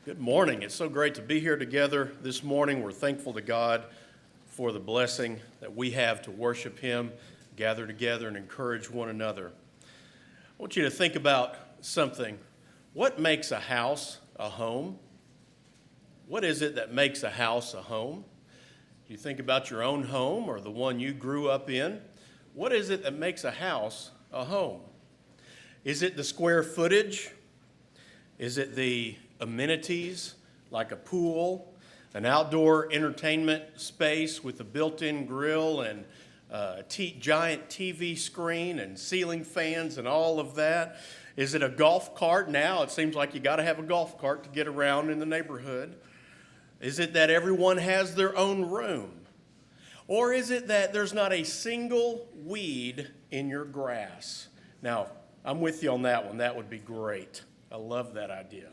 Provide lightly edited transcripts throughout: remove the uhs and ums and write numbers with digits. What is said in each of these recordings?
Good morning. It's so great to be here together this morning. We're thankful to God for the blessing that we have to worship Him, gather together, and encourage one another. I want you to think about something. What makes a house a home? What is it that makes a house a home? You think about your own home or the one you grew up in. What is it that makes a house a home? Is it the square footage? Is it the amenities like a pool, an outdoor entertainment space with a built-in grill and a giant TV screen and ceiling fans and all of that? Is it a golf cart? Now it seems like you got to have a golf cart to get around in the neighborhood. Is it that everyone has their own room? Or is it that there's not a single weed in your grass? Now, I'm with you on that one. That would be great. I love that idea.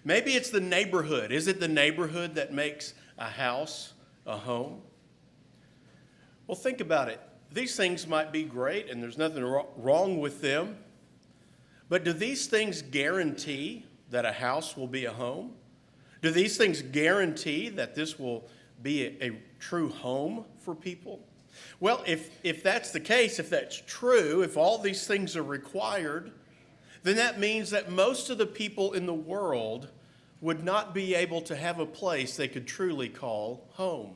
Maybe it's the neighborhood. Is it the neighborhood that makes a house a home? Well, think about it. These things might be great, and there's nothing wrong with them. But do these things guarantee that a house will be a home? Do these things guarantee that this will be a true home for people? Well, if that's the case, if that's true, if all these things are required, then that means that most of the people in the world would not be able to have a place they could truly call home.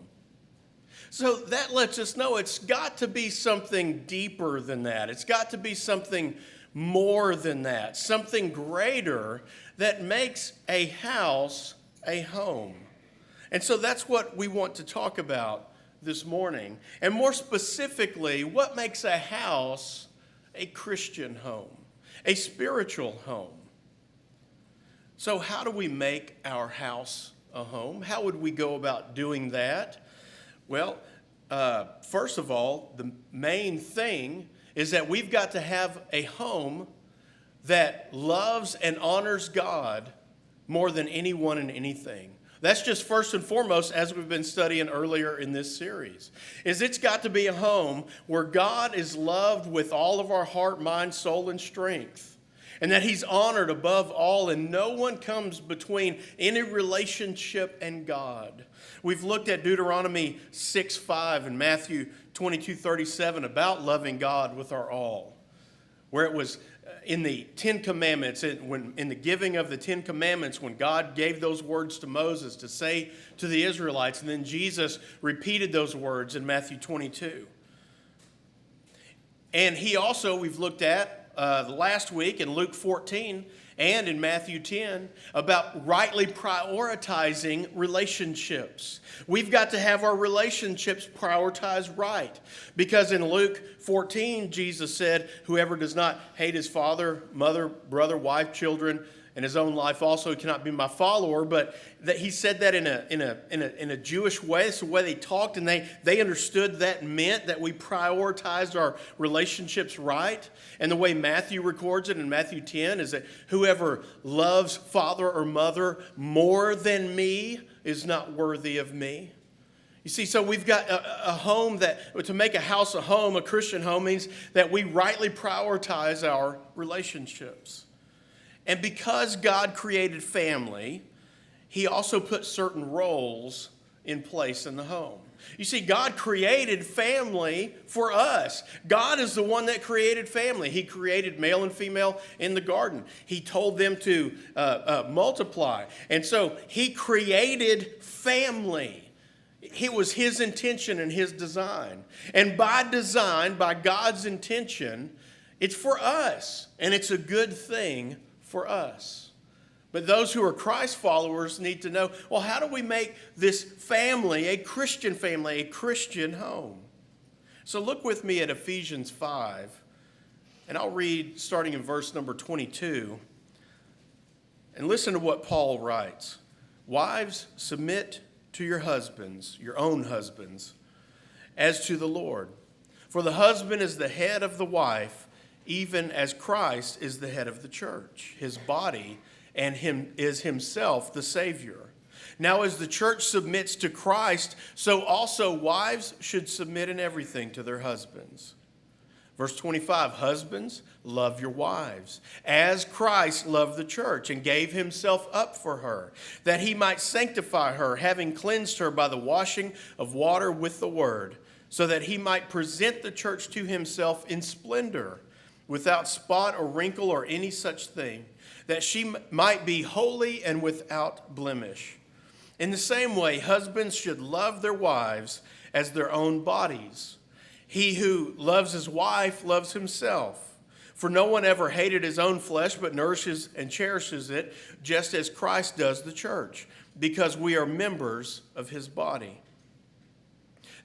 So that lets us know it's got to be something deeper than that. It's got to be something more than that, something greater that makes a house a home. And so that's what we want to talk about this morning. And more specifically, what makes a house a Christian home? A spiritual home. So how do we make our house a home? How would we go about doing that? Well, first of all, the main thing is that we've got to have a home that loves and honors God more than anyone and anything. That's just first and foremost, as we've been studying earlier in this series, is it's got to be a home where God is loved with all of our heart, mind, soul, and strength, and that He's honored above all, and no one comes between any relationship and God. We've looked at Deuteronomy 6:5 and Matthew 22:37 about loving God with our all, where it was in the Ten Commandments, in the giving of the Ten Commandments, when God gave those words to Moses to say to the Israelites, and then Jesus repeated those words in Matthew 22. And He also, we've looked at last week in Luke 14 and in Matthew 10 about rightly prioritizing relationships. We've got to have our relationships prioritized right. Because in Luke 14, Jesus said, whoever does not hate his father, mother, brother, wife, children, and his own life also cannot be my follower. But that He said that in a Jewish way. It's the way they talked, and they understood that meant that we prioritized our relationships right. And the way Matthew records it in Matthew 10 is that whoever loves father or mother more than me is not worthy of me. You see, so we've got a home that, to make a house a home, a Christian home, means that we rightly prioritize our relationships. And because God created family, He also put certain roles in place in the home. You see, God created family for us. God is the one that created family. He created male and female in the garden. He told them to multiply. And so He created family. It was His intention and His design. And by design, by God's intention, it's for us. And it's a good thing for us. But those who are Christ followers need to know, well, how do we make this family, a Christian home? So look with me at Ephesians 5, and I'll read starting in verse number 22. And listen to what Paul writes. Wives, submit to your husbands, your own husbands, as to the Lord. For the husband is the head of the wife, even as Christ is the head of the church, His body, and is Himself the Savior. Now as the church submits to Christ, so also wives should submit in everything to their husbands. Verse 25, husbands, love your wives, as Christ loved the church and gave himself up for her, that he might sanctify her, having cleansed her by the washing of water with the word, so that he might present the church to himself in splendor, without spot or wrinkle or any such thing, that she might be holy and without blemish. In the same way, husbands should love their wives as their own bodies. He who loves his wife loves himself. For no one ever hated his own flesh, but nourishes and cherishes it, just as Christ does the church, because we are members of his body.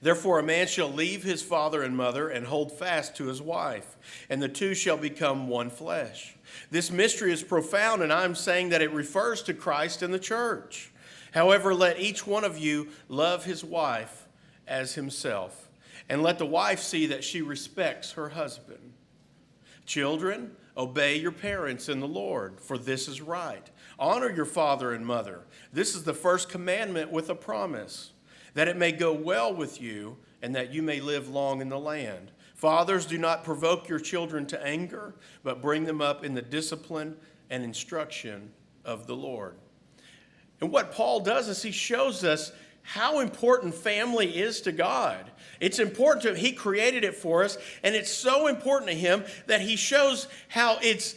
Therefore, a man shall leave his father and mother and hold fast to his wife, and the two shall become one flesh. This mystery is profound, and I'm saying that it refers to Christ and the church. However, let each one of you love his wife as himself. And let the wife see that she respects her husband. Children, obey your parents in the Lord, for this is right. Honor your father and mother. This is the first commandment with a promise, that it may go well with you and that you may live long in the land. Fathers, do not provoke your children to anger, but bring them up in the discipline and instruction of the Lord. And what Paul does is he shows us how important family is to God. It's important to him. He created it for us, and it's so important to him that he shows how it's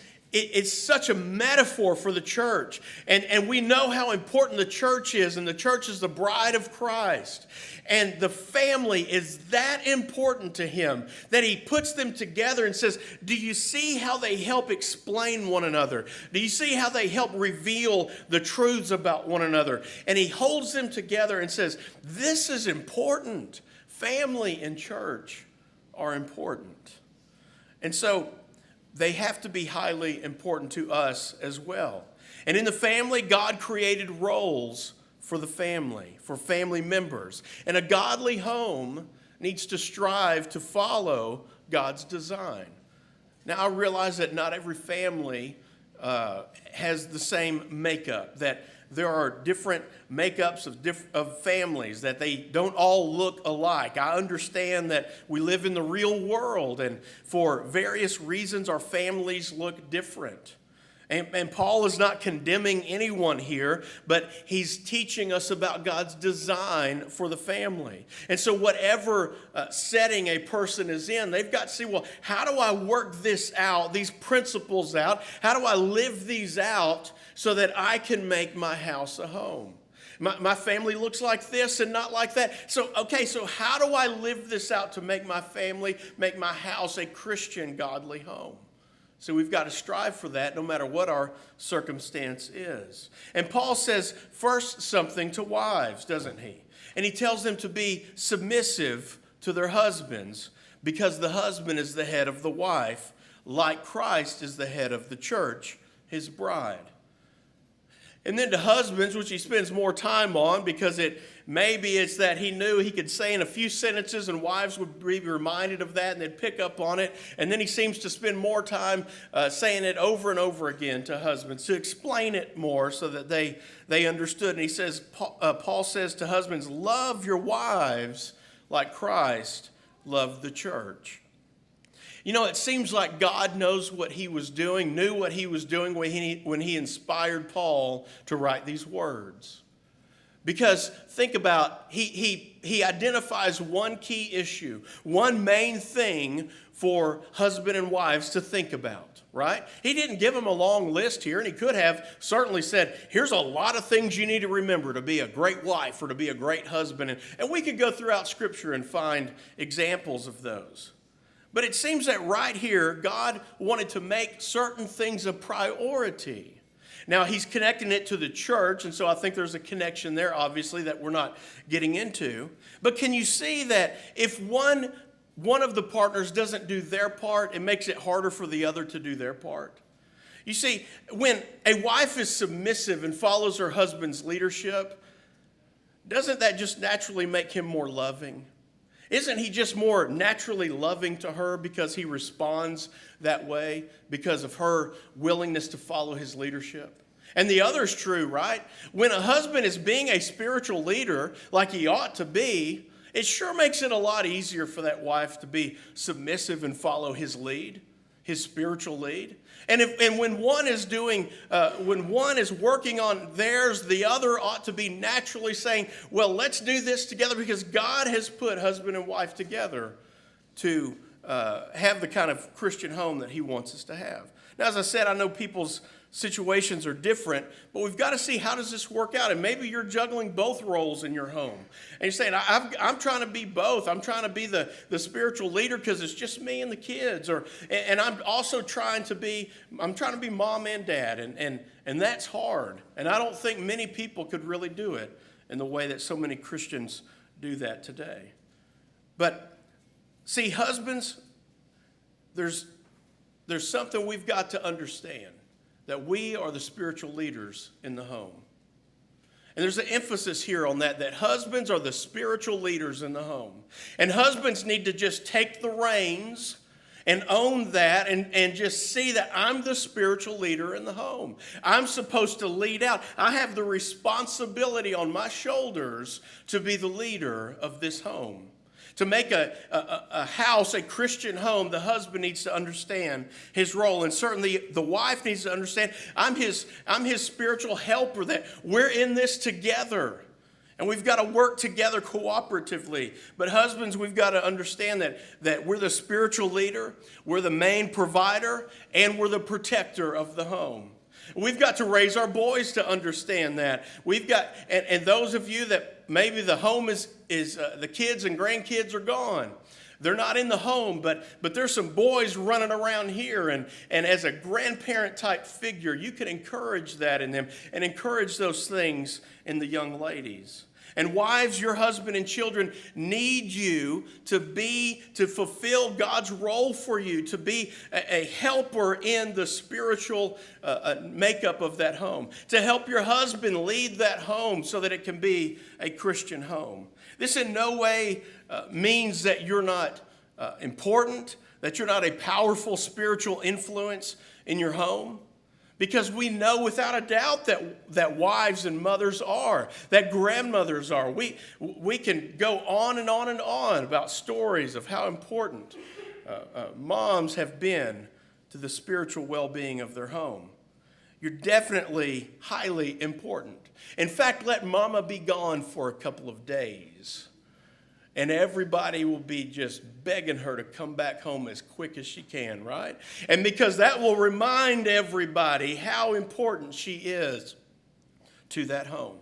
such a metaphor for the church. And we know how important the church is, and the church is the bride of Christ. And the family is that important to him that he puts them together and says, do you see how they help explain one another? Do you see how they help reveal the truths about one another? And he holds them together and says, this is important. Family and church are important. And so they have to be highly important to us as well. And in the family, God created roles for the family, for family members. And a godly home needs to strive to follow God's design. Now, I realize that not every family has the same makeup, that there are different makeups of families, that they don't all look alike. I understand that we live in the real world, and for various reasons, our families look different. And Paul is not condemning anyone here, but he's teaching us about God's design for the family. And so whatever setting a person is in, they've got to see, well, how do I work this out, these principles out? How do I live these out so that I can make my house a home? My family looks like this and not like that. So how do I live this out to make my family, make my house a Christian, godly home? So we've got to strive for that no matter what our circumstance is. And Paul says first something to wives, doesn't he? And he tells them to be submissive to their husbands because the husband is the head of the wife, like Christ is the head of the church, his bride. And then to husbands, which he spends more time on because maybe it's that he knew he could say in a few sentences and wives would be reminded of that and they'd pick up on it. And then he seems to spend more time saying it over and over again to husbands to explain it more so that they understood. And he says, Paul says to husbands, love your wives like Christ loved the church. You know, it seems like God knows what he was doing, knew what he was doing when he inspired Paul to write these words. Because think about, he identifies one key issue, one main thing for husband and wives to think about, right? He didn't give them a long list here, and he could have certainly said, here's a lot of things you need to remember to be a great wife or to be a great husband. And we could go throughout Scripture and find examples of those. But it seems that right here, God wanted to make certain things a priority. Now, he's connecting it to the church, and so I think there's a connection there, obviously, that we're not getting into. But can you see that if one of the partners doesn't do their part, it makes it harder for the other to do their part? You see, when a wife is submissive and follows her husband's leadership, doesn't that just naturally make him more loving? Isn't he just more naturally loving to her because he responds that way because of her willingness to follow his leadership? And the other is true, right? When a husband is being a spiritual leader like he ought to be, It sure makes it a lot easier for that wife to be submissive and follow his lead, his spiritual lead. And when one is working on theirs, the other ought to be naturally saying, well, let's do this together because God has put husband and wife together to have the kind of Christian home that he wants us to have. Now, as I said, I know people's situations are different, but we've got to see how does this work out. And maybe you're juggling both roles in your home. And you're saying, I'm trying to be both. I'm trying to be the spiritual leader because it's just me and the kids. And I'm also trying to be mom and dad. And that's hard. And I don't think many people could really do it in the way that so many Christians do that today. But see, husbands, there's something we've got to understand. That we are the spiritual leaders in the home. And there's an emphasis here on that husbands are the spiritual leaders in the home. And husbands need to just take the reins and own that and just see that I'm the spiritual leader in the home. I'm supposed to lead out. I have the responsibility on my shoulders to be the leader of this home. To make a house, a Christian home, the husband needs to understand his role. And certainly the wife needs to understand, I'm his spiritual helper, that we're in this together. And we've got to work together cooperatively. But husbands, we've got to understand that we're the spiritual leader, we're the main provider, and we're the protector of the home. We've got to raise our boys to understand that. We've got, and those of you that maybe the home is the kids and grandkids are gone. They're not in the home, but there's some boys running around here. And as a grandparent type figure, you can encourage that in them and encourage those things in the young ladies. And wives, your husband and children need you to fulfill God's role for you, to be a helper in the spiritual makeup of that home, to help your husband lead that home so that it can be a Christian home. This in no way means that you're not important, that you're not a powerful spiritual influence in your home. Because we know without a doubt that wives and mothers are, that grandmothers are. We can go on and on and on about stories of how important moms have been to the spiritual well-being of their home. You're definitely highly important. In fact, let mama be gone for a couple of days, and everybody will be just begging her to come back home as quick as she can, right? And because that will remind everybody how important she is to that home.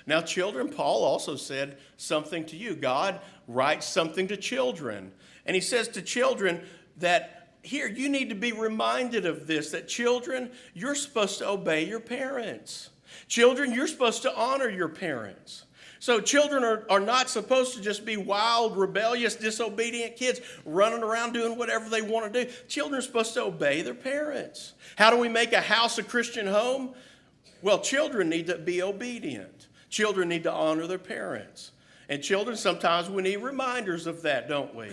Now, children, Paul also said something to you. God writes something to children. And he says to children that, here, you need to be reminded of this, that children, you're supposed to obey your parents. Children, you're supposed to honor your parents. So children are not supposed to just be wild, rebellious, disobedient kids running around doing whatever they want to do. Children are supposed to obey their parents. How do we make a house a Christian home? Well, children need to be obedient. Children need to honor their parents. And children, sometimes we need reminders of that, don't we?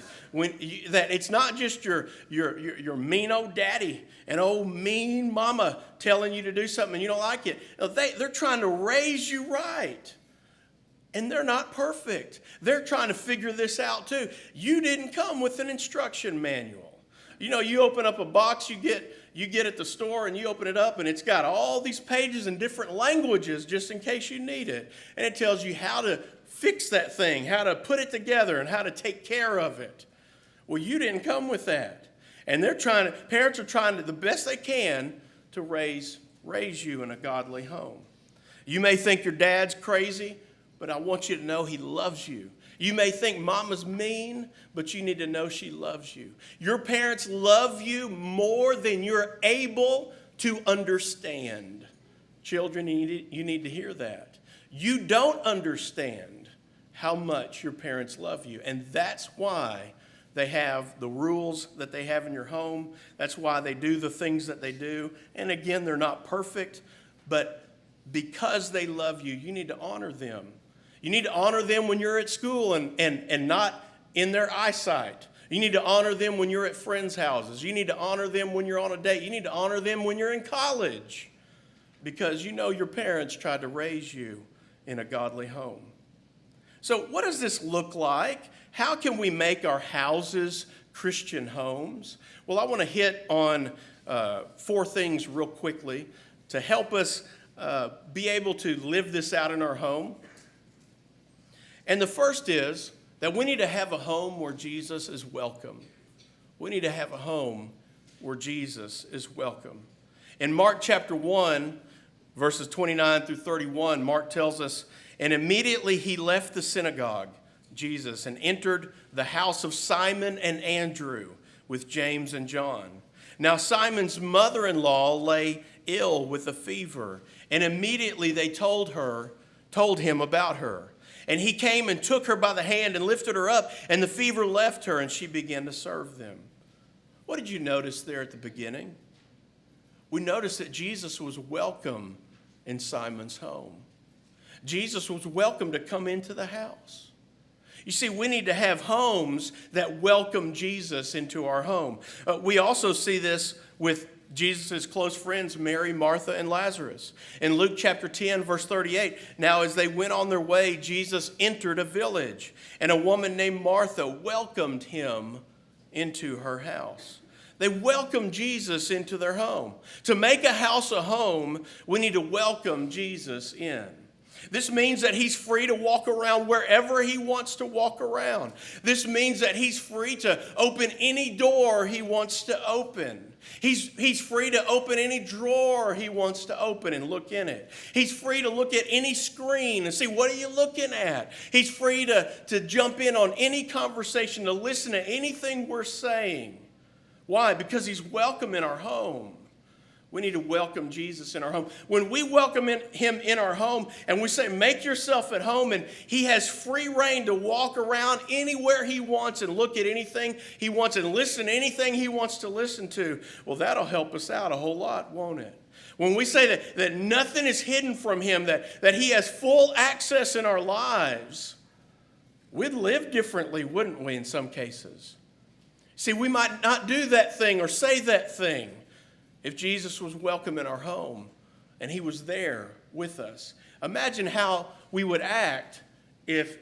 That it's not just your mean old daddy and old mean mama telling you to do something and you don't like it. They're trying to raise you right. And they're not perfect. They're trying to figure this out too. You didn't come with an instruction manual. You know, you open up a box you get at the store and you open it up and it's got all these pages in different languages just in case you need it. And it tells you how to fix that thing, how to put it together and how to take care of it. Well, you didn't come with that. And parents are trying to the best they can to raise you in a godly home. You may think your dad's crazy, but I want you to know he loves you. You may think mama's mean, but you need to know she loves you. Your parents love you more than you're able to understand. Children, you need to hear that. You don't understand how much your parents love you, and that's why they have the rules that they have in your home. That's why they do the things that they do. And again, they're not perfect, but because they love you, you need to honor them. You need to honor them when you're at school and not in their eyesight. You need to honor them when you're at friends' houses. You need to honor them when you're on a date. You need to honor them when you're in college because you know your parents tried to raise you in a godly home. So what does this look like? How can we make our houses Christian homes? Well, I want to hit on 4 things real quickly to help us be able to live this out in our home. And the first is that we need to have a home where Jesus is welcome. We need to have a home where Jesus is welcome. In Mark chapter 1, verses 29 through 31, Mark tells us, "And immediately he left the synagogue, Jesus, and entered the house of Simon and Andrew with James and John. Now Simon's mother-in-law lay ill with a fever, and immediately they told him about her. And he came and took her by the hand and lifted her up, and the fever left her, and she began to serve them." What did you notice there at the beginning? We noticed that Jesus was welcome in Simon's home. Jesus was welcome to come into the house. You see, we need to have homes that welcome Jesus into our home. We also see this with Jesus' close friends, Mary, Martha, and Lazarus. In Luke chapter 10, verse 38, "Now as they went on their way, Jesus entered a village, and a woman named Martha welcomed him into her house." They welcomed Jesus into their home. To make a house a home, we need to welcome Jesus in. This means that he's free to walk around wherever he wants to walk around. This means that he's free to open any door he wants to open. He's free to open any drawer he wants to open and look in it. He's free to look at any screen and see, what are you looking at? He's free to jump in on any conversation, to listen to anything we're saying. Why? Because he's welcome in our home. We need to welcome Jesus in our home. When we welcome him in our home and we say, make yourself at home, and he has free reign to walk around anywhere he wants and look at anything he wants and listen to anything he wants to listen to, well, that'll help us out a whole lot, won't it? When we say that nothing is hidden from him, that he has full access in our lives, we'd live differently, wouldn't we, in some cases? See, we might not do that thing or say that thing if Jesus was welcome in our home and he was there with us. Imagine how we would act if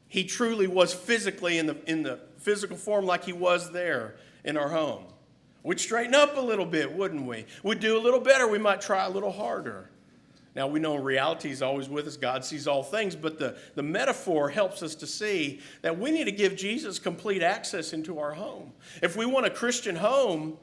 he truly was physically in the physical form like he was there in our home. We'd straighten up a little bit, wouldn't we? We'd do a little better. We might try a little harder. Now, we know reality is always with us. God sees all things, but the metaphor helps us to see that we need to give Jesus complete access into our home. If we want a Christian home,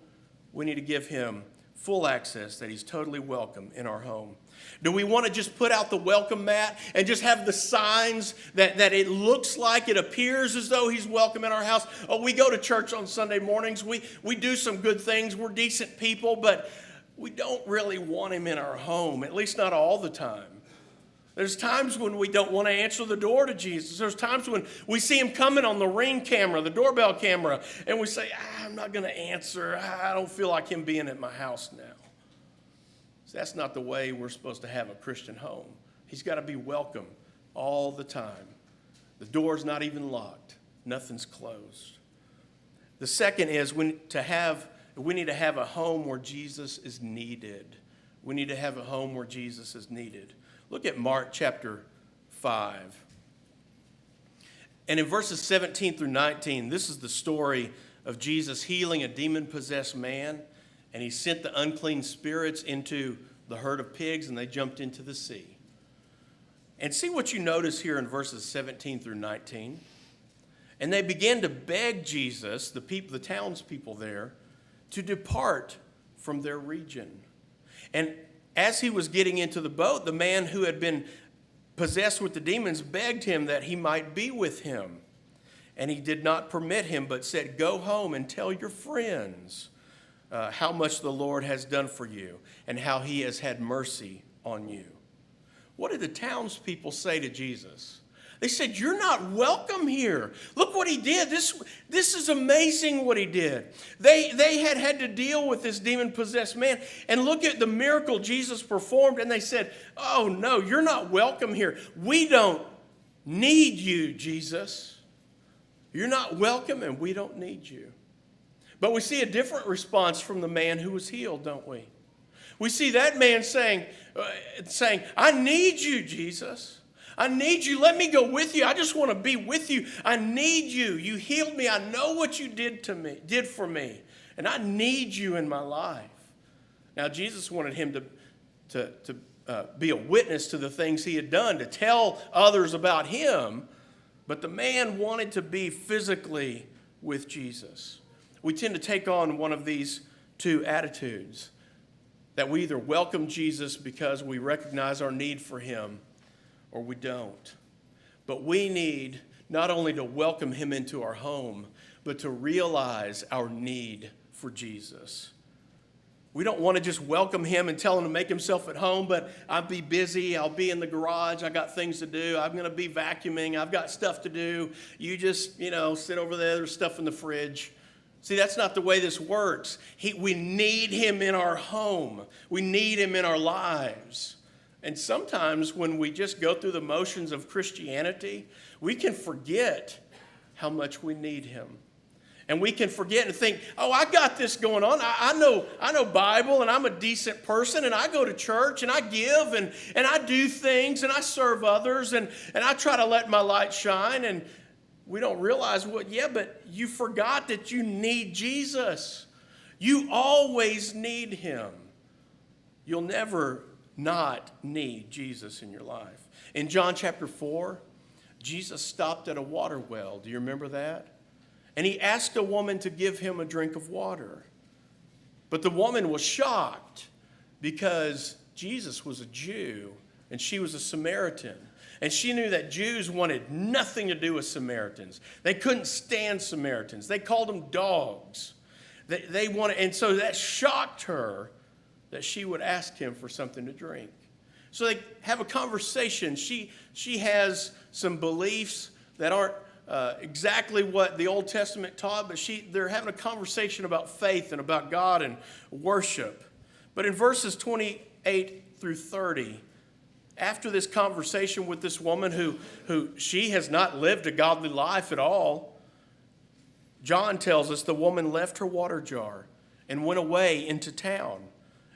we need to give him full access, that he's totally welcome in our home. Do we want to just put out the welcome mat and just have the signs that it looks like, it appears as though he's welcome in our house? Oh, we go to church on Sunday mornings. We do some good things. We're decent people, but we don't really want him in our home, at least not all the time. There's times when we don't want to answer the door to Jesus. There's times when we see him coming on the Ring camera, the doorbell camera, and we say, I'm not going to answer. I don't feel like him being at my house now. So that's not the way we're supposed to have a Christian home. He's got to be welcome all the time. The door's not even locked. Nothing's closed. The second is we need to have a home where Jesus is needed. We need to have a home where Jesus is needed. Look at Mark chapter 5. And in verses 17 through 19, this is the story of Jesus healing a demon-possessed man. And he sent the unclean spirits into the herd of pigs, and they jumped into the sea. And see what you notice here in verses 17 through 19. And they began to beg Jesus, the townspeople there, to depart from their region. And as he was getting into the boat, the man who had been possessed with the demons begged him that he might be with him. And he did not permit him, but said, go home and tell your friends how much the Lord has done for you and how he has had mercy on you. What did the townspeople say to Jesus? They said, you're not welcome here. Look what he did. This is amazing what he did. They had to deal with this demon-possessed man. And look at the miracle Jesus performed. And they said, oh, no, you're not welcome here. We don't need you, Jesus. You're not welcome and we don't need you. But we see a different response from the man who was healed, don't we? We see that man saying, I need you, Jesus. I need you. Let me go with you. I just want to be with you. I need you. You healed me. I know what you did for me. And I need you in my life. Now, Jesus wanted him to be a witness to the things he had done, to tell others about him. But the man wanted to be physically with Jesus. We tend to take on one of these two attitudes, that we either welcome Jesus because we recognize our need for him, or we don't. But we need not only to welcome him into our home, but to realize our need for Jesus. We don't want to just welcome him and tell him to make himself at home, but I'll be busy, I'll be in the garage, I got things to do, I'm going to be vacuuming, I've got stuff to do. You just, sit over there, there's stuff in the fridge. See, that's not the way this works. We need him in our home. We need him in our lives. And sometimes when we just go through the motions of Christianity, we can forget how much we need him. And we can forget and think, oh, I got this going on. I know Bible, and I'm a decent person, and I go to church, and I give, and I do things, and I serve others, and I try to let my light shine. And we don't realize but you forgot that you need Jesus. You always need him. You'll never not need Jesus in your life. In John chapter 4, Jesus stopped at a water well. Do you remember that? And he asked a woman to give him a drink of water. But the woman was shocked because Jesus was a Jew and she was a Samaritan. And she knew that Jews wanted nothing to do with Samaritans. They couldn't stand Samaritans. They called them dogs. They wanted, and so that shocked her that she would ask him for something to drink. So they have a conversation. She has some beliefs that aren't exactly what the Old Testament taught, but they're having a conversation about faith and about God and worship. But in verses 28 through 30, after this conversation with this woman who she has not lived a godly life at all, John tells us the woman left her water jar and went away into town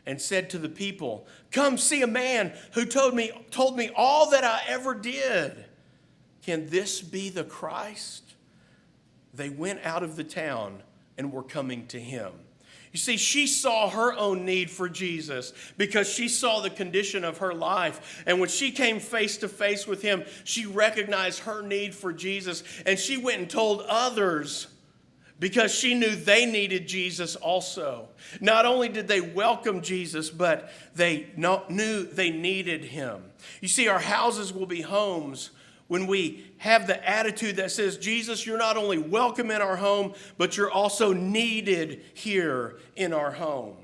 and said to the people, "Come see a man who told me all that I ever did. Can this be the Christ?" They went out of the town and were coming to him. You see, she saw her own need for Jesus because she saw the condition of her life. And when she came face to face with him, she recognized her need for Jesus. And she went and told others because she knew they needed Jesus also. Not only did they welcome Jesus, but they knew they needed him. You see, our houses will be homes when we have the attitude that says, Jesus, you're not only welcome in our home, but you're also needed here in our home.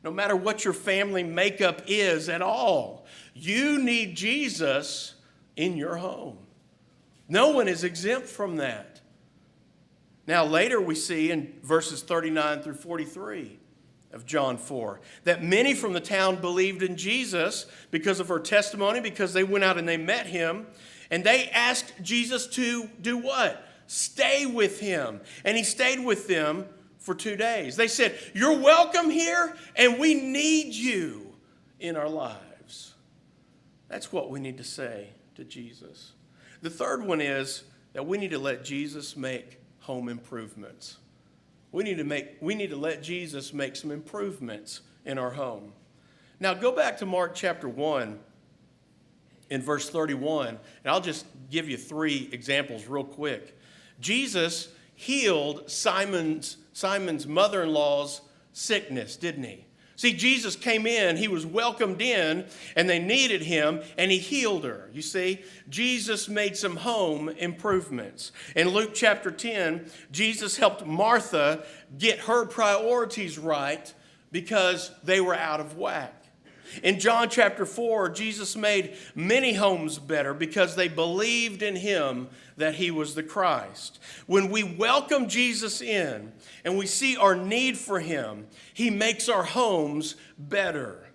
No matter what your family makeup is at all, you need Jesus in your home. No one is exempt from that. Now later we see in verses 39 through 43 of John 4 that many from the town believed in Jesus because of her testimony, because they went out and they met him. And they asked Jesus to do what? Stay with him. And he stayed with them for 2 days. They said, you're welcome here, and we need you in our lives. That's what we need to say to Jesus. The third one is that we need to let Jesus make home improvements. We need to let Jesus make some improvements in our home. Now go back to Mark chapter 1. In verse 31, and I'll just give you 3 examples real quick. Jesus healed Simon's mother-in-law's sickness, didn't he? See, Jesus came in, he was welcomed in, and they needed him, and he healed her. You see, Jesus made some home improvements. In Luke chapter 10, Jesus helped Martha get her priorities right because they were out of whack. In John chapter 4, Jesus made many homes better because they believed in him that he was the Christ. When we welcome Jesus in and we see our need for him, he makes our homes better.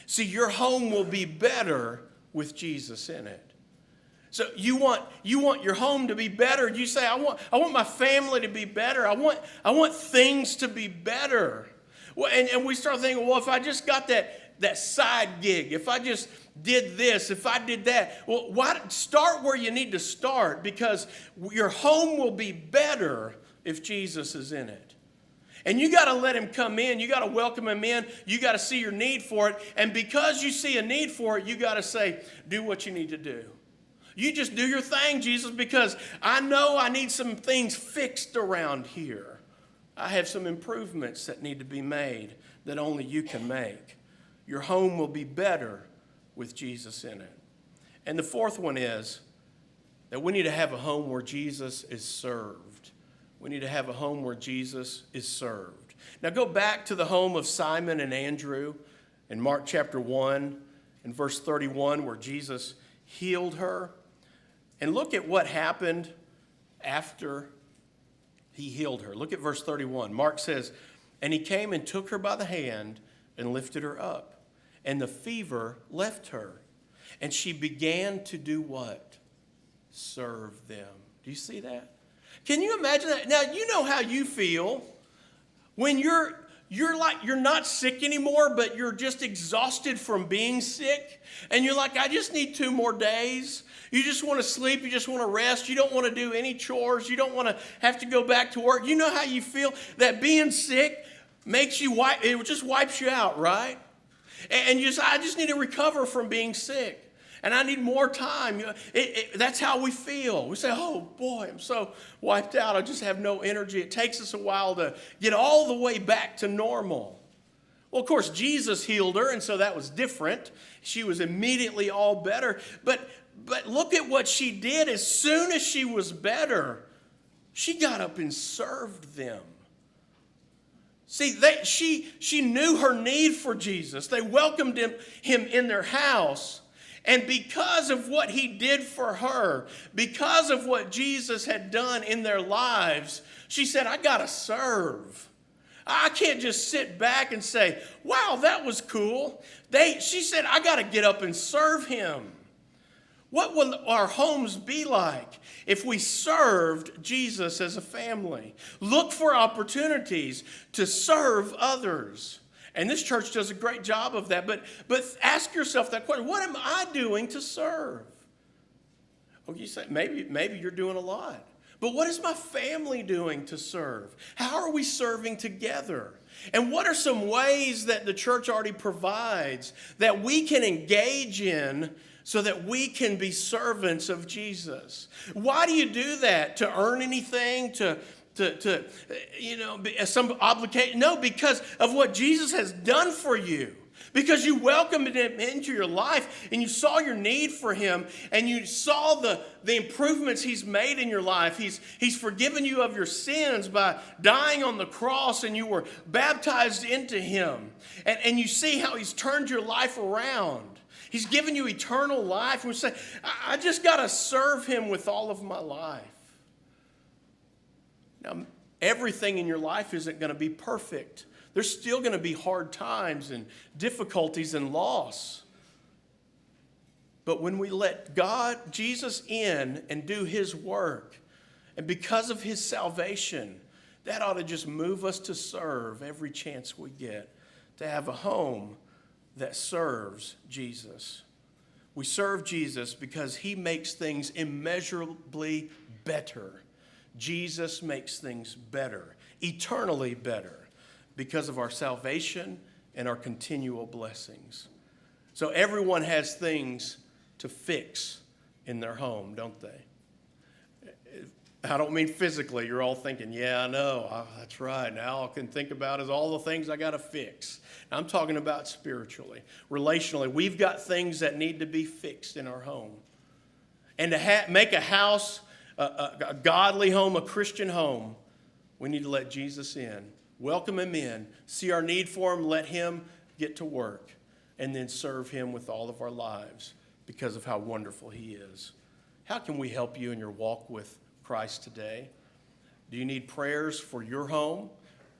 See, your home will be better with Jesus in it. So you want your home to be better. You say, I want my family to be better. I want things to be better. Well, and we start thinking, well, if I just got that that side gig, if I just did this, if I did that, well, why start where you need to start, because your home will be better if Jesus is in it. And you got to let him come in. You got to welcome him in. You got to see your need for it. And because you see a need for it, you got to say, do what you need to do. You just do your thing, Jesus, because I know I need some things fixed around here. I have some improvements that need to be made that only you can make. Your home will be better with Jesus in it. And the fourth one is that we need to have a home where Jesus is served. We need to have a home where Jesus is served. Now go back to the home of Simon and Andrew in Mark chapter 1 and verse 31, where Jesus healed her. And look at what happened after he healed her. Look at verse 31. Mark says, and he came and took her by the hand and lifted her up. And the fever left her. And she began to do what? Serve them. Do you see that? Can you imagine that? Now, you know how you feel when you're like, you're not sick anymore, but you're just exhausted from being sick. And you're like, I just need 2 more days. You just want to sleep. You just want to rest. You don't want to do any chores. You don't want to have to go back to work. You know how you feel that being sick makes you, it just wipes you out, right? And I just need to recover from being sick. And I need more time. That's how we feel. We say, oh, boy, I'm so wiped out. I just have no energy. It takes us a while to get all the way back to normal. Well, of course, Jesus healed her, and so that was different. She was immediately all better. But look at what she did. As soon as she was better, she got up and served them. See, she knew her need for Jesus. They welcomed him in their house. And because of what he did for her, because of what Jesus had done in their lives, she said, I got to serve. I can't just sit back and say, wow, that was cool. She said, I got to get up and serve him. What will our homes be like if we served Jesus as a family? Look for opportunities to serve others. And this church does a great job of that. But ask yourself that question. What am I doing to serve? Oh, you say, maybe you're doing a lot. But what is my family doing to serve? How are we serving together? And what are some ways that the church already provides that we can engage in so that we can be servants of Jesus? Why do you do that? To earn anything? To some obligation? No, because of what Jesus has done for you. Because you welcomed him into your life and you saw your need for him and you saw the improvements he's made in your life. He's forgiven you of your sins by dying on the cross, and you were baptized into him. And you see how he's turned your life around. He's given you eternal life. And we say, I just got to serve him with all of my life. Now, everything in your life isn't going to be perfect. There's still going to be hard times and difficulties and loss. But when we let Jesus in and do his work, and because of his salvation, that ought to just move us to serve every chance we get, to have a home that serves Jesus. We serve Jesus because he makes things immeasurably better. Jesus makes things better, eternally better, because of our salvation and our continual blessings. So everyone has things to fix in their home, don't they? I don't mean physically. You're all thinking, yeah, I know. That's right. Now all I can think about is all the things I got to fix. I'm talking about spiritually, relationally. We've got things that need to be fixed in our home. And to make a house, a godly home, a Christian home, we need to let Jesus in, welcome him in, see our need for him, let him get to work, and then serve him with all of our lives because of how wonderful he is. How can we help you in your walk with Christ today? Do you need prayers for your home?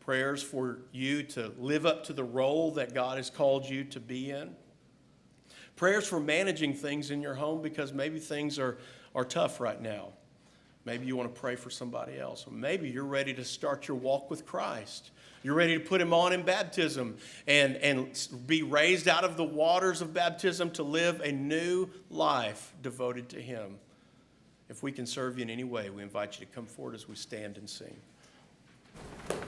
Prayers for you to live up to the role that God has called you to be in? Prayers for managing things in your home because maybe things are tough right now. Maybe you want to pray for somebody else. Or maybe you're ready to start your walk with Christ. You're ready to put him on in baptism and be raised out of the waters of baptism to live a new life devoted to him. If we can serve you in any way, we invite you to come forward as we stand and sing.